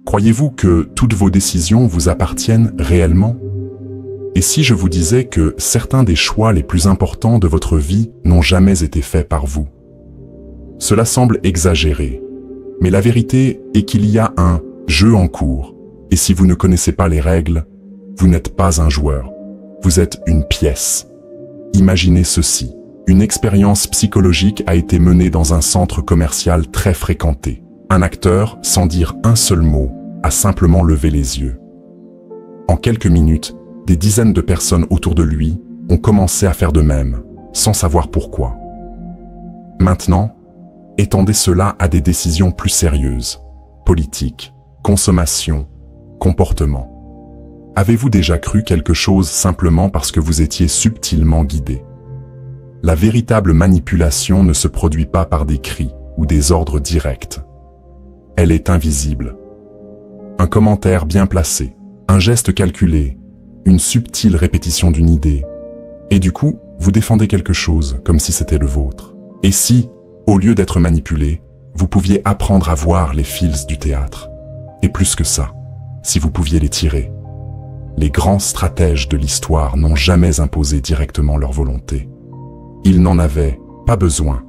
Croyez-vous que toutes vos décisions vous appartiennent réellement? Et si je vous disais que certains des choix les plus importants de votre vie n'ont jamais été faits par vous? Cela semble exagéré, mais la vérité est qu'il y a un jeu en cours, et si vous ne connaissez pas les règles, vous n'êtes pas un joueur, vous êtes une pièce. Imaginez ceci, une expérience psychologique a été menée dans un centre commercial très fréquenté. Un acteur, sans dire un seul mot, a simplement levé les yeux. En quelques minutes, des dizaines de personnes autour de lui ont commencé à faire de même, sans savoir pourquoi. Maintenant, étendez cela à des décisions plus sérieuses, politiques, consommation, comportement. Avez-vous déjà cru quelque chose simplement parce que vous étiez subtilement guidé? La véritable manipulation ne se produit pas par des cris ou des ordres directs. Elle est invisible. Un commentaire bien placé, un geste calculé, une subtile répétition d'une idée. Et du coup, vous défendez quelque chose comme si c'était le vôtre. Et si, au lieu d'être manipulé, vous pouviez apprendre à voir les fils du théâtre? Et plus que ça, si vous pouviez les tirer. Les grands stratèges de l'histoire n'ont jamais imposé directement leur volonté. Ils n'en avaient pas besoin.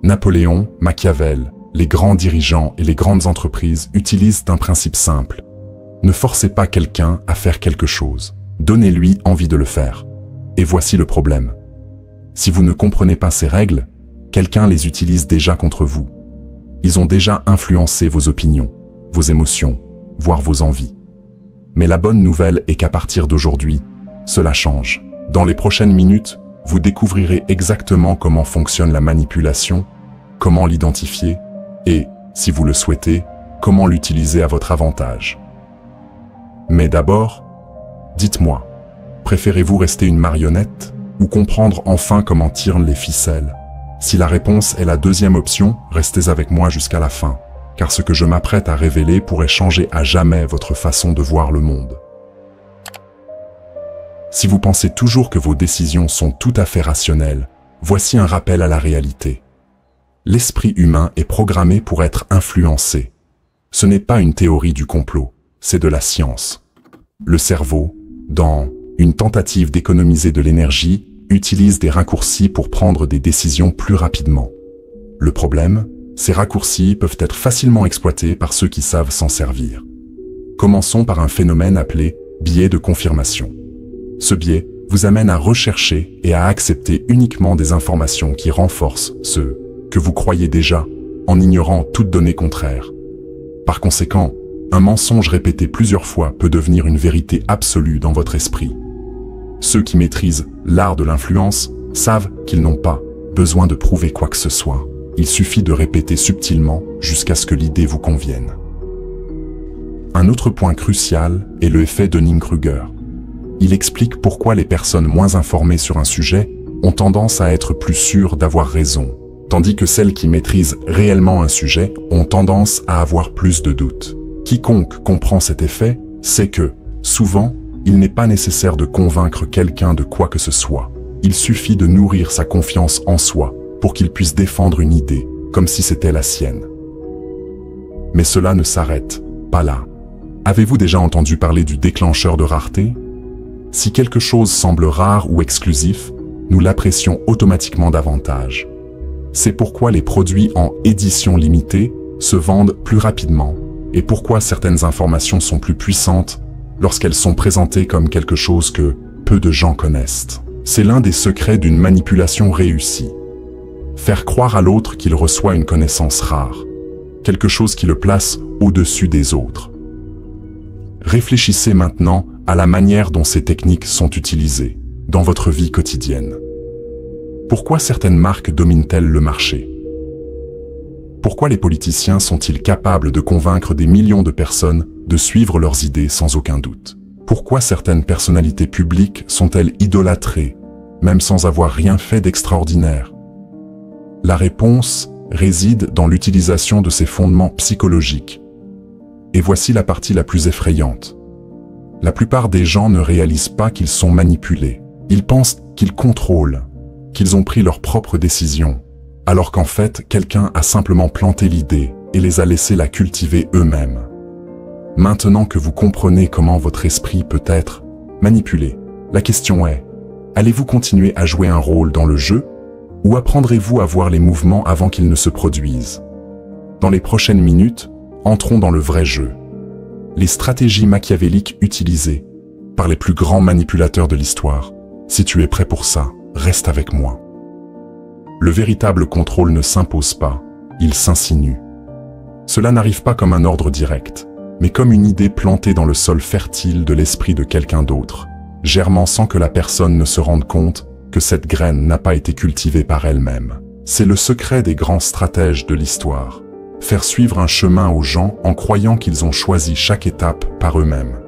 Napoléon, Machiavel, les grands dirigeants et les grandes entreprises utilisent un principe simple. Ne forcez pas quelqu'un à faire quelque chose. Donnez-lui envie de le faire. Et voici le problème. Si vous ne comprenez pas ces règles, quelqu'un les utilise déjà contre vous. Ils ont déjà influencé vos opinions, vos émotions, voire vos envies. Mais la bonne nouvelle est qu'à partir d'aujourd'hui, cela change. Dans les prochaines minutes, vous découvrirez exactement comment fonctionne la manipulation, comment l'identifier et, si vous le souhaitez, comment l'utiliser à votre avantage. Mais d'abord, dites-moi, préférez-vous rester une marionnette ou comprendre enfin comment tirent les ficelles? Si la réponse est la deuxième option, restez avec moi jusqu'à la fin, car ce que je m'apprête à révéler pourrait changer à jamais votre façon de voir le monde. Si vous pensez toujours que vos décisions sont tout à fait rationnelles, voici un rappel à la réalité. L'esprit humain est programmé pour être influencé. Ce n'est pas une théorie du complot, c'est de la science. Le cerveau, dans une tentative d'économiser de l'énergie, utilise des raccourcis pour prendre des décisions plus rapidement. Le problème, ces raccourcis peuvent être facilement exploités par ceux qui savent s'en servir. Commençons par un phénomène appelé biais de confirmation. Ce biais vous amène à rechercher et à accepter uniquement des informations qui renforcent ce que vous croyez déjà, en ignorant toute donnée contraire. Par conséquent, un mensonge répété plusieurs fois peut devenir une vérité absolue dans votre esprit. Ceux qui maîtrisent l'art de l'influence savent qu'ils n'ont pas besoin de prouver quoi que ce soit. Il suffit de répéter subtilement jusqu'à ce que l'idée vous convienne. Un autre point crucial est le effet Dunning-Kruger. Il explique pourquoi les personnes moins informées sur un sujet ont tendance à être plus sûres d'avoir raison, tandis que celles qui maîtrisent réellement un sujet ont tendance à avoir plus de doutes. Quiconque comprend cet effet sait que, souvent, il n'est pas nécessaire de convaincre quelqu'un de quoi que ce soit. Il suffit de nourrir sa confiance en soi pour qu'il puisse défendre une idée, comme si c'était la sienne. Mais cela ne s'arrête pas là. Avez-vous déjà entendu parler du déclencheur de rareté? Si quelque chose semble rare ou exclusif, nous l'apprécions automatiquement davantage. C'est pourquoi les produits en édition limitée se vendent plus rapidement et pourquoi certaines informations sont plus puissantes lorsqu'elles sont présentées comme quelque chose que peu de gens connaissent. C'est l'un des secrets d'une manipulation réussie. Faire croire à l'autre qu'il reçoit une connaissance rare, quelque chose qui le place au-dessus des autres. Réfléchissez maintenant à la manière dont ces techniques sont utilisées dans votre vie quotidienne. Pourquoi certaines marques dominent-elles le marché? Pourquoi les politiciens sont-ils capables de convaincre des millions de personnes de suivre leurs idées sans aucun doute? Pourquoi certaines personnalités publiques sont-elles idolâtrées, même sans avoir rien fait d'extraordinaire? La réponse réside dans l'utilisation de ces fondements psychologiques. Et voici la partie la plus effrayante. La plupart des gens ne réalisent pas qu'ils sont manipulés. Ils pensent qu'ils contrôlent, qu'ils ont pris leurs propres décisions, alors qu'en fait, quelqu'un a simplement planté l'idée et les a laissés la cultiver eux-mêmes. Maintenant que vous comprenez comment votre esprit peut être manipulé, la question est, allez-vous continuer à jouer un rôle dans le jeu ou apprendrez-vous à voir les mouvements avant qu'ils ne se produisent? Dans les prochaines minutes, entrons dans le vrai jeu. Les stratégies machiavéliques utilisées par les plus grands manipulateurs de l'histoire. Si tu es prêt pour ça, reste avec moi. Le véritable contrôle ne s'impose pas, il s'insinue. Cela n'arrive pas comme un ordre direct, mais comme une idée plantée dans le sol fertile de l'esprit de quelqu'un d'autre, germant sans que la personne ne se rende compte que cette graine n'a pas été cultivée par elle-même. C'est le secret des grands stratèges de l'histoire. Faire suivre un chemin aux gens en croyant qu'ils ont choisi chaque étape par eux-mêmes.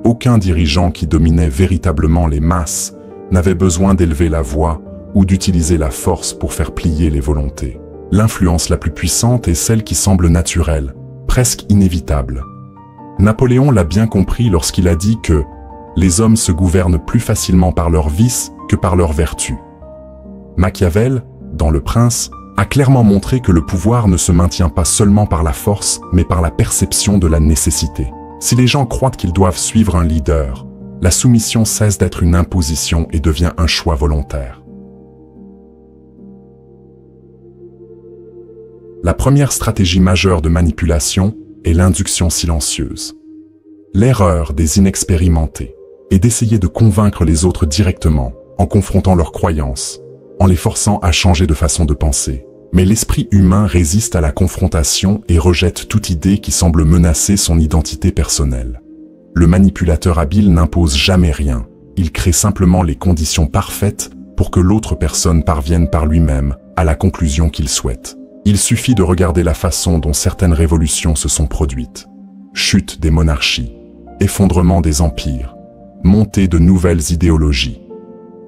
Aucun dirigeant qui dominait véritablement les masses n'avait besoin d'élever la voix ou d'utiliser la force pour faire plier les volontés. L'influence la plus puissante est celle qui semble naturelle, presque inévitable. Napoléon l'a bien compris lorsqu'il a dit que les hommes se gouvernent plus facilement par leurs vices que par leurs vertus. Machiavel, dans Le Prince, a clairement montré que le pouvoir ne se maintient pas seulement par la force, mais par la perception de la nécessité. Si les gens croient qu'ils doivent suivre un leader, la soumission cesse d'être une imposition et devient un choix volontaire. La première stratégie majeure de manipulation est l'induction silencieuse. L'erreur des inexpérimentés est d'essayer de convaincre les autres directement, en confrontant leurs croyances, en les forçant à changer de façon de penser. Mais l'esprit humain résiste à la confrontation et rejette toute idée qui semble menacer son identité personnelle. Le manipulateur habile n'impose jamais rien, il crée simplement les conditions parfaites pour que l'autre personne parvienne par lui-même à la conclusion qu'il souhaite. Il suffit de regarder la façon dont certaines révolutions se sont produites. Chute des monarchies, effondrement des empires, montée de nouvelles idéologies.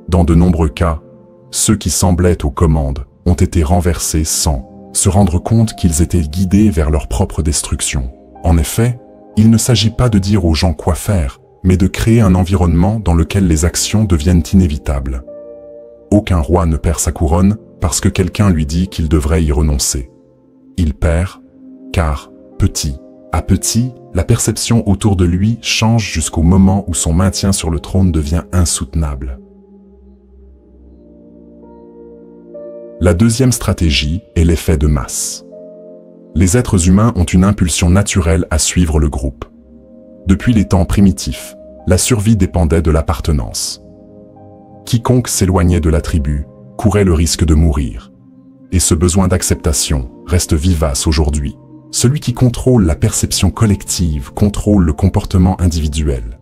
Dans de nombreux cas, ceux qui semblaient aux commandes ont été renversés sans se rendre compte qu'ils étaient guidés vers leur propre destruction. En effet, il ne s'agit pas de dire aux gens quoi faire, mais de créer un environnement dans lequel les actions deviennent inévitables. Aucun roi ne perd sa couronne parce que quelqu'un lui dit qu'il devrait y renoncer. Il perd, car, petit à petit, la perception autour de lui change jusqu'au moment où son maintien sur le trône devient insoutenable. La deuxième stratégie est l'effet de masse. Les êtres humains ont une impulsion naturelle à suivre le groupe. Depuis les temps primitifs, la survie dépendait de l'appartenance. Quiconque s'éloignait de la tribu courait le risque de mourir. Et ce besoin d'acceptation reste vivace aujourd'hui. Celui qui contrôle la perception collective contrôle le comportement individuel.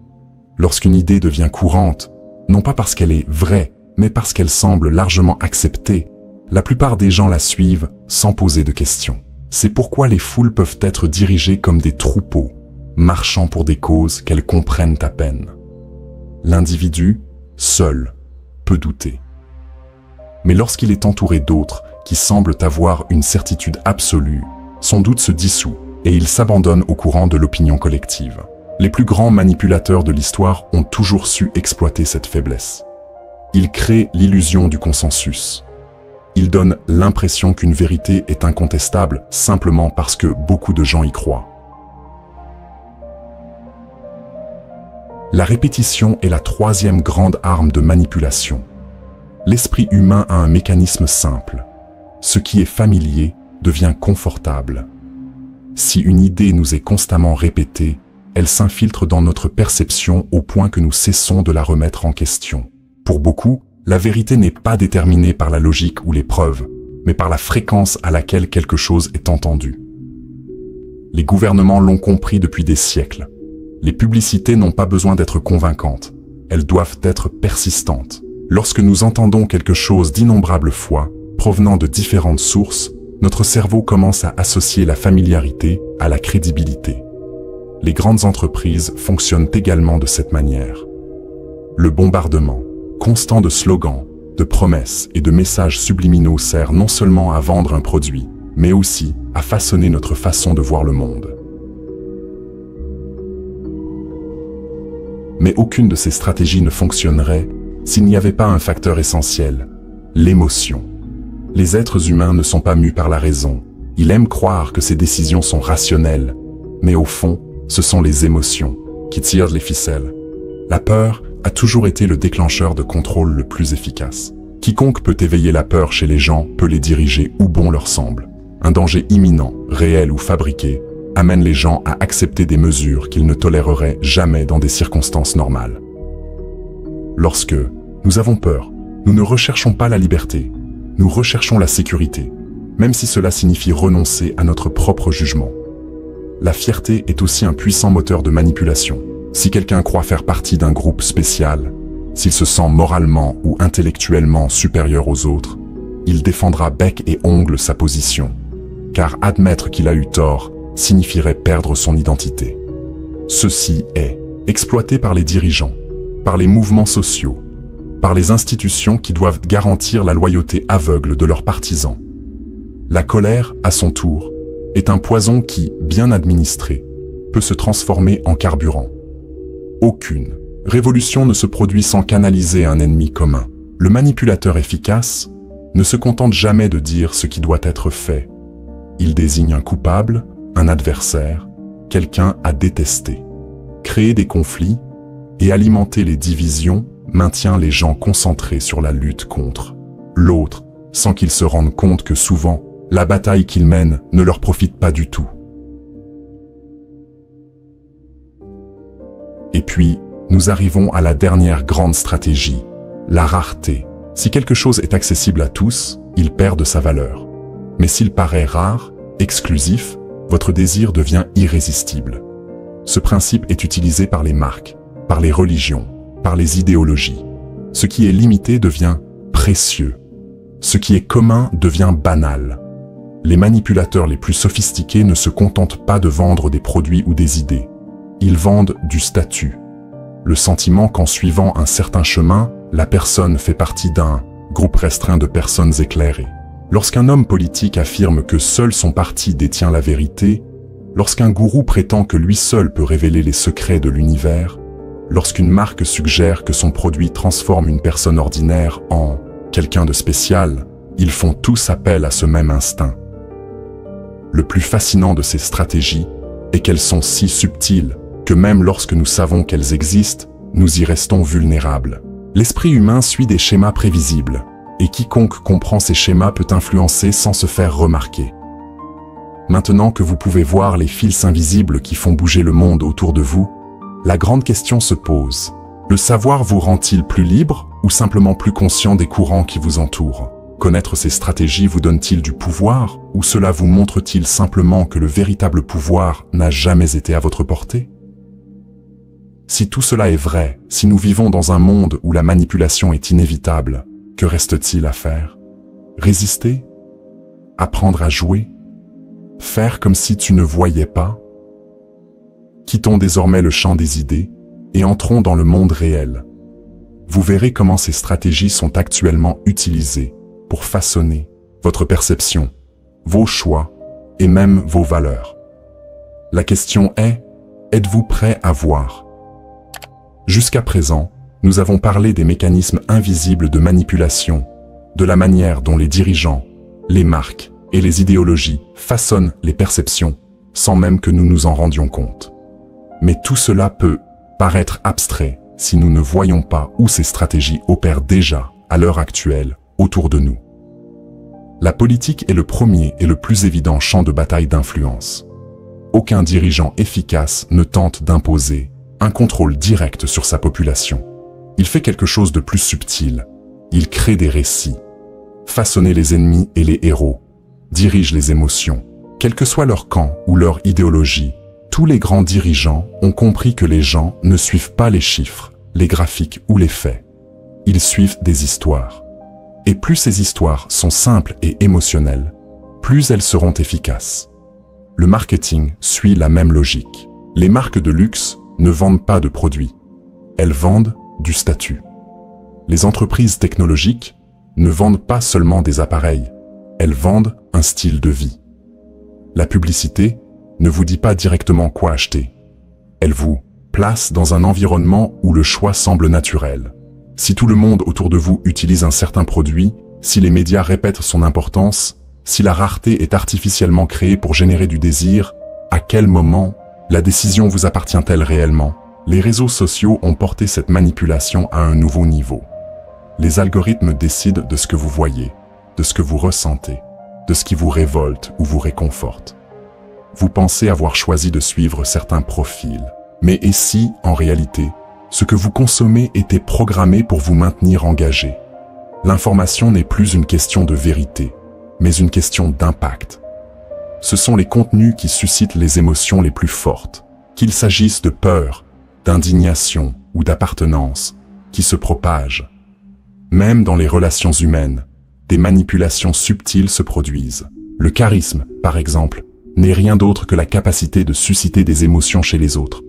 Lorsqu'une idée devient courante, non pas parce qu'elle est vraie, mais parce qu'elle semble largement acceptée, la plupart des gens la suivent sans poser de questions. C'est pourquoi les foules peuvent être dirigées comme des troupeaux, marchant pour des causes qu'elles comprennent à peine. L'individu, seul, peut douter. Mais lorsqu'il est entouré d'autres qui semblent avoir une certitude absolue, son doute se dissout et il s'abandonne au courant de l'opinion collective. Les plus grands manipulateurs de l'histoire ont toujours su exploiter cette faiblesse. Ils créent l'illusion du consensus. Ils donnent l'impression qu'une vérité est incontestable simplement parce que beaucoup de gens y croient. La répétition est la troisième grande arme de manipulation. L'esprit humain a un mécanisme simple. Ce qui est familier devient confortable. Si une idée nous est constamment répétée, elle s'infiltre dans notre perception au point que nous cessons de la remettre en question. Pour beaucoup, la vérité n'est pas déterminée par la logique ou les preuves, mais par la fréquence à laquelle quelque chose est entendu. Les gouvernements l'ont compris depuis des siècles. Les publicités n'ont pas besoin d'être convaincantes, elles doivent être persistantes. Lorsque nous entendons quelque chose d'innombrables fois, provenant de différentes sources, notre cerveau commence à associer la familiarité à la crédibilité. Les grandes entreprises fonctionnent également de cette manière. Le bombardement constant de slogans, de promesses et de messages subliminaux sert non seulement à vendre un produit, mais aussi à façonner notre façon de voir le monde. Mais aucune de ces stratégies ne fonctionnerait s'il n'y avait pas un facteur essentiel, l'émotion. Les êtres humains ne sont pas mus par la raison. Ils aiment croire que ces décisions sont rationnelles, mais au fond, ce sont les émotions qui tirent les ficelles. La peur a toujours été le déclencheur de contrôle le plus efficace. Quiconque peut éveiller la peur chez les gens peut les diriger où bon leur semble. Un danger imminent, réel ou fabriqué, amène les gens à accepter des mesures qu'ils ne toléreraient jamais dans des circonstances normales. Lorsque nous avons peur, nous ne recherchons pas la liberté, nous recherchons la sécurité, même si cela signifie renoncer à notre propre jugement. La fierté est aussi un puissant moteur de manipulation. Si quelqu'un croit faire partie d'un groupe spécial, s'il se sent moralement ou intellectuellement supérieur aux autres, il défendra bec et ongle sa position, car admettre qu'il a eu tort signifierait perdre son identité. Ceci est exploité par les dirigeants, par les mouvements sociaux, par les institutions qui doivent garantir la loyauté aveugle de leurs partisans. La colère, à son tour, est un poison qui, bien administré, peut se transformer en carburant. Aucune révolution ne se produit sans canaliser un ennemi commun. Le manipulateur efficace ne se contente jamais de dire ce qui doit être fait. Il désigne un coupable, un adversaire, quelqu'un à détester. Créer des conflits et alimenter les divisions maintient les gens concentrés sur la lutte contre l'autre, sans qu'ils se rendent compte que souvent, la bataille qu'ils mènent ne leur profite pas du tout. Et puis, nous arrivons à la dernière grande stratégie, la rareté. Si quelque chose est accessible à tous, il perd de sa valeur. Mais s'il paraît rare, exclusif, votre désir devient irrésistible. Ce principe est utilisé par les marques, par les religions, par les idéologies. Ce qui est limité devient précieux. Ce qui est commun devient banal. Les manipulateurs les plus sophistiqués ne se contentent pas de vendre des produits ou des idées. Ils vendent du statut. Le sentiment qu'en suivant un certain chemin, la personne fait partie d'un groupe restreint de personnes éclairées. Lorsqu'un homme politique affirme que seul son parti détient la vérité, lorsqu'un gourou prétend que lui seul peut révéler les secrets de l'univers, lorsqu'une marque suggère que son produit transforme une personne ordinaire en quelqu'un de spécial, ils font tous appel à ce même instinct. Le plus fascinant de ces stratégies est qu'elles sont si subtiles que même lorsque nous savons qu'elles existent, nous y restons vulnérables. L'esprit humain suit des schémas prévisibles, et quiconque comprend ces schémas peut influencer sans se faire remarquer. Maintenant que vous pouvez voir les fils invisibles qui font bouger le monde autour de vous, la grande question se pose. Le savoir vous rend-il plus libre ou simplement plus conscient des courants qui vous entourent? Connaître ces stratégies vous donne-t-il du pouvoir ou cela vous montre-t-il simplement que le véritable pouvoir n'a jamais été à votre portée? Si tout cela est vrai, si nous vivons dans un monde où la manipulation est inévitable, que reste-t-il à faire? Résister? Apprendre à jouer? Faire comme si tu ne voyais pas? Quittons désormais le champ des idées et entrons dans le monde réel. Vous verrez comment ces stratégies sont actuellement utilisées pour façonner votre perception, vos choix et même vos valeurs. La question est, êtes-vous prêt à voir? Jusqu'à présent, nous avons parlé des mécanismes invisibles de manipulation, de la manière dont les dirigeants, les marques et les idéologies façonnent les perceptions sans même que nous nous en rendions compte. Mais tout cela peut paraître abstrait si nous ne voyons pas où ces stratégies opèrent déjà, à l'heure actuelle, autour de nous. La politique est le premier et le plus évident champ de bataille d'influence. Aucun dirigeant efficace ne tente d'imposer un contrôle direct sur sa population. Il fait quelque chose de plus subtil. Il crée des récits. Façonner les ennemis et les héros. Dirige les émotions. Quel que soit leur camp ou leur idéologie, tous les grands dirigeants ont compris que les gens ne suivent pas les chiffres, les graphiques ou les faits. Ils suivent des histoires. Et plus ces histoires sont simples et émotionnelles, plus elles seront efficaces. Le marketing suit la même logique. Les marques de luxe ne vendent pas de produits. Elles vendent du statut. Les entreprises technologiques ne vendent pas seulement des appareils. Elles vendent un style de vie. La publicité ne vous dit pas directement quoi acheter. Elle vous place dans un environnement où le choix semble naturel. Si tout le monde autour de vous utilise un certain produit, si les médias répètent son importance, si la rareté est artificiellement créée pour générer du désir, à quel moment La décision vous appartient-elle réellement? Les réseaux sociaux ont porté cette manipulation à un nouveau niveau. Les algorithmes décident de ce que vous voyez, de ce que vous ressentez, de ce qui vous révolte ou vous réconforte. Vous pensez avoir choisi de suivre certains profils. Mais et si, en réalité, ce que vous consommez était programmé pour vous maintenir engagé? L'information n'est plus une question de vérité, mais une question d'impact. Ce sont les contenus qui suscitent les émotions les plus fortes, qu'il s'agisse de peur, d'indignation ou d'appartenance, qui se propagent. Même dans les relations humaines, des manipulations subtiles se produisent. Le charisme, par exemple, n'est rien d'autre que la capacité de susciter des émotions chez les autres.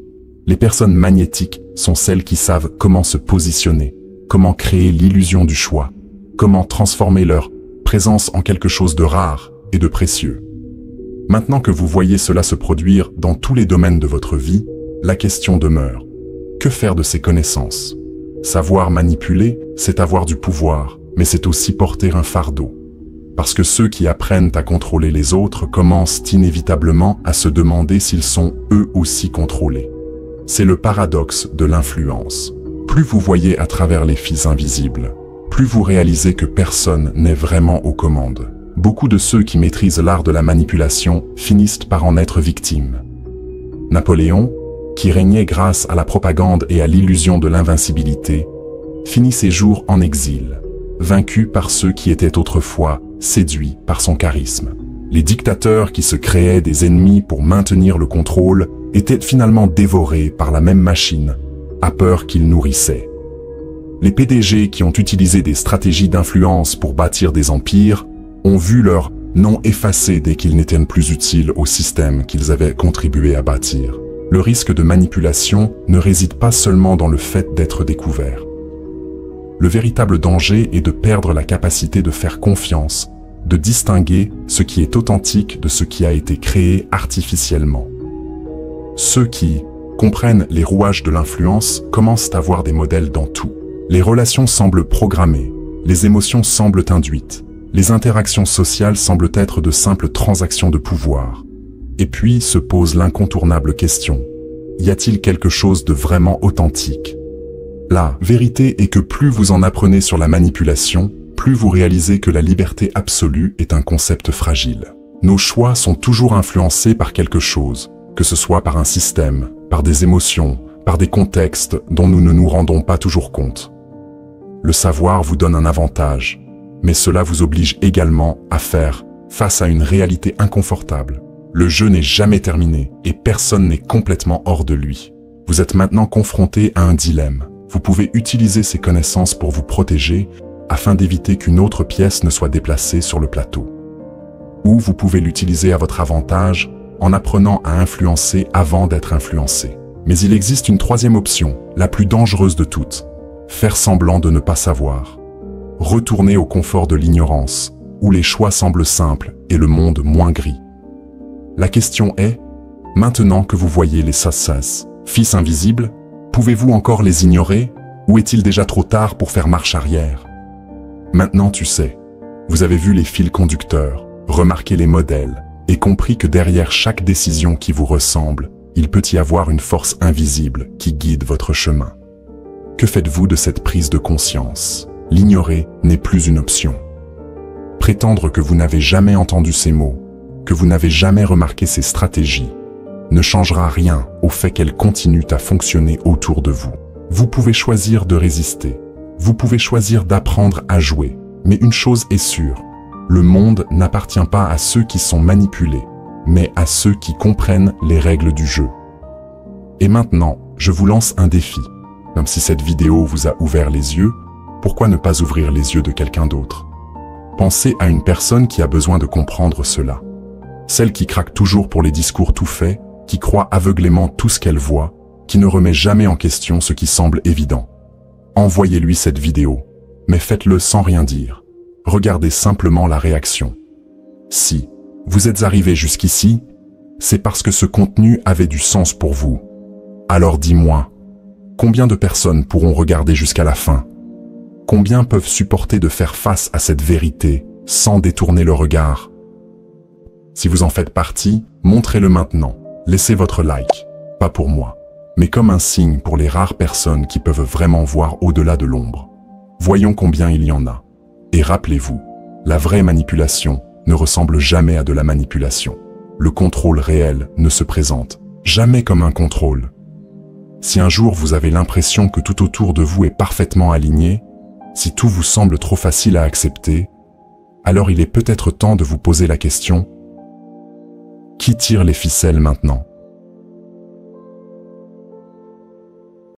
Les personnes magnétiques sont celles qui savent comment se positionner, comment créer l'illusion du choix, comment transformer leur présence en quelque chose de rare et de précieux. Maintenant que vous voyez cela se produire dans tous les domaines de votre vie, la question demeure. Que faire de ces connaissances? Savoir manipuler, c'est avoir du pouvoir, mais c'est aussi porter un fardeau. Parce que ceux qui apprennent à contrôler les autres commencent inévitablement à se demander s'ils sont eux aussi contrôlés. C'est le paradoxe de l'influence. Plus vous voyez à travers les fils invisibles, plus vous réalisez que personne n'est vraiment aux commandes. Beaucoup de ceux qui maîtrisent l'art de la manipulation finissent par en être victimes. Napoléon, qui régnait grâce à la propagande et à l'illusion de l'invincibilité, finit ses jours en exil, vaincu par ceux qui étaient autrefois séduits par son charisme. Les dictateurs qui se créaient des ennemis pour maintenir le contrôle étaient finalement dévorés par la même machine, à peur qu'ils nourrissaient. Les PDG qui ont utilisé des stratégies d'influence pour bâtir des empires ont vu leur nom effacé dès qu'ils n'étaient plus utiles au système qu'ils avaient contribué à bâtir. Le risque de manipulation ne réside pas seulement dans le fait d'être découvert. Le véritable danger est de perdre la capacité de faire confiance, de distinguer ce qui est authentique de ce qui a été créé artificiellement. Ceux qui comprennent les rouages de l'influence commencent à voir des modèles dans tout. Les relations semblent programmées, les émotions semblent induites, les interactions sociales semblent être de simples transactions de pouvoir. Et puis se pose l'incontournable question, y a-t-il quelque chose de vraiment authentique? La vérité est que plus vous en apprenez sur la manipulation, plus vous réalisez que la liberté absolue est un concept fragile. Nos choix sont toujours influencés par quelque chose, que ce soit par un système, par des émotions, par des contextes dont nous ne nous rendons pas toujours compte. Le savoir vous donne un avantage, mais cela vous oblige également à faire face à une réalité inconfortable. Le jeu n'est jamais terminé et personne n'est complètement hors de lui. Vous êtes maintenant confronté à un dilemme. Vous pouvez utiliser ces connaissances pour vous protéger afin d'éviter qu'une autre pièce ne soit déplacée sur le plateau. Ou vous pouvez l'utiliser à votre avantage en apprenant à influencer avant d'être influencé. Mais il existe une troisième option, la plus dangereuse de toutes. Faire semblant de ne pas savoir. Retourner au confort de l'ignorance, où les choix semblent simples et le monde moins gris. La question est, maintenant que vous voyez les sas, fils invisibles, pouvez-vous encore les ignorer, ou est-il déjà trop tard pour faire marche arrière? Maintenant tu sais, vous avez vu les fils conducteurs, remarqué les modèles, et compris que derrière chaque décision qui vous ressemble, il peut y avoir une force invisible qui guide votre chemin. Que faites-vous de cette prise de conscience? L'ignorer n'est plus une option. Prétendre que vous n'avez jamais entendu ces mots, que vous n'avez jamais remarqué ces stratégies, ne changera rien au fait qu'elles continuent à fonctionner autour de vous. Vous pouvez choisir de résister, vous pouvez choisir d'apprendre à jouer, mais une chose est sûre, le monde n'appartient pas à ceux qui sont manipulés, mais à ceux qui comprennent les règles du jeu. Et maintenant, je vous lance un défi. Même si cette vidéo vous a ouvert les yeux, pourquoi ne pas ouvrir les yeux de quelqu'un d'autre? Pensez à une personne qui a besoin de comprendre cela. Celle qui craque toujours pour les discours tout faits, qui croit aveuglément tout ce qu'elle voit, qui ne remet jamais en question ce qui semble évident. Envoyez-lui cette vidéo, mais faites-le sans rien dire. Regardez simplement la réaction. Si vous êtes arrivé jusqu'ici, c'est parce que ce contenu avait du sens pour vous. Alors dis-moi, combien de personnes pourront regarder jusqu'à la fin? Combien peuvent supporter de faire face à cette vérité sans détourner le regard? Si vous en faites partie, montrez-le maintenant. Laissez votre like. pas pour moi, mais comme un signe pour les rares personnes qui peuvent vraiment voir au-delà de l'ombre. Voyons combien il y en a. Et rappelez-vous, la vraie manipulation ne ressemble jamais à de la manipulation. Le contrôle réel ne se présente jamais comme un contrôle. Si un jour vous avez l'impression que tout autour de vous est parfaitement aligné, si tout vous semble trop facile à accepter, alors il est peut-être temps de vous poser la question: qui tire les ficelles maintenant ?